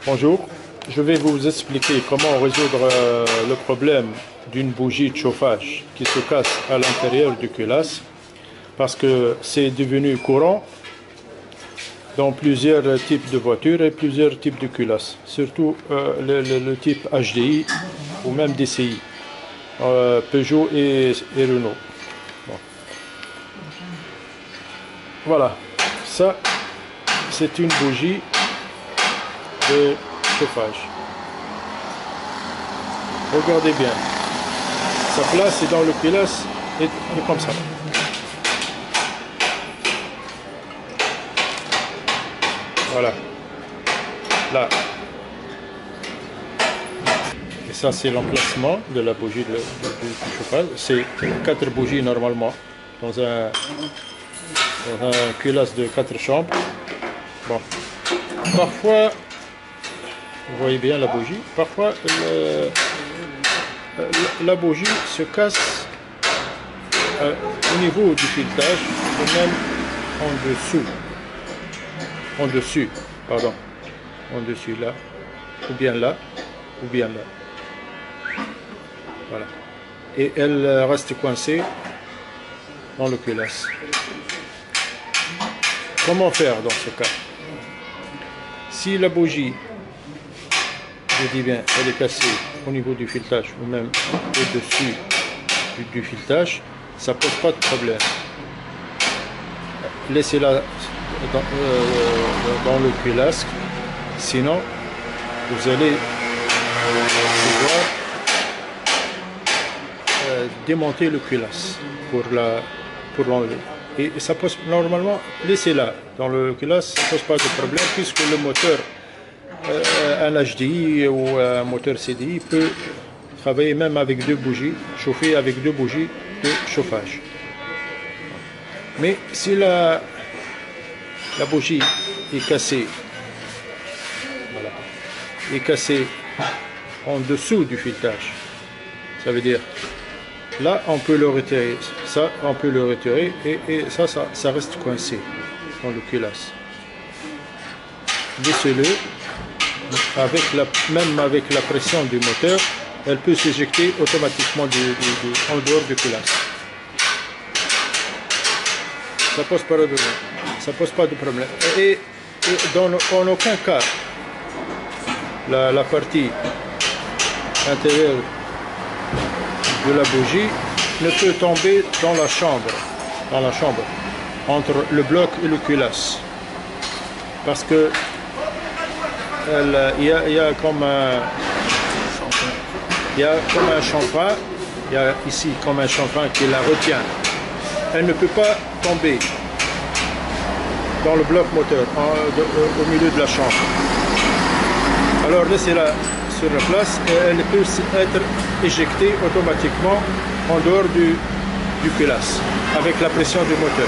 Bonjour, je vais vous expliquer comment résoudre le problème d'une bougie de chauffage qui se casse à l'intérieur du culasse parce que c'est devenu courant dans plusieurs types de voitures et plusieurs types de culasses, surtout le type HDI ou même DCI, Peugeot et Renault. Bon. Voilà, ça c'est une bougie de chauffage. Regardez bien, sa place est dans le culasse et comme ça. Voilà, là. Et ça c'est l'emplacement de la bougie du chauffage. C'est 4 bougies normalement dans un culasse de 4 chambres. Bon, parfois vous voyez bien la bougie. Parfois, la bougie se casse au niveau du filetage, ou même en dessus, pardon, en dessus là, ou bien là, ou bien là. Voilà. Et elle reste coincée dans le culasse. Comment faire dans ce cas? Si la bougie, je dis bien, elle est cassée au niveau du filetage ou même au-dessus du filetage, ça ne pose pas de problème. Laissez-la dans le culasse, sinon vous allez devoir démonter le culasse pour l'enlever. Et ça pose normalement, laissez-la dans le culasse, ça ne pose pas de problème puisque le moteur un HDI ou un moteur CDI peut travailler même avec 2 bougies, chauffer avec 2 bougies de chauffage. Mais si la bougie est cassée, voilà, est cassée en dessous du filetage, ça veut dire là on peut le retirer, ça on peut le retirer et ça reste coincé dans le culasse. Laissez-le. Même avec la pression du moteur, elle peut s'éjecter automatiquement en dehors du culasse. Ça pose pas de problème. Ça pose pas de problème. Et en aucun cas, la partie intérieure de la bougie ne peut tomber dans la chambre, entre le bloc et le culasse, parce que il y a comme un chanfrein, il y a ici comme un chanfrein qui la retient. Elle ne peut pas tomber dans le bloc moteur, au milieu de la chambre. Alors laissez-la sur la place et elle peut être éjectée automatiquement en dehors du culasse, avec la pression du moteur.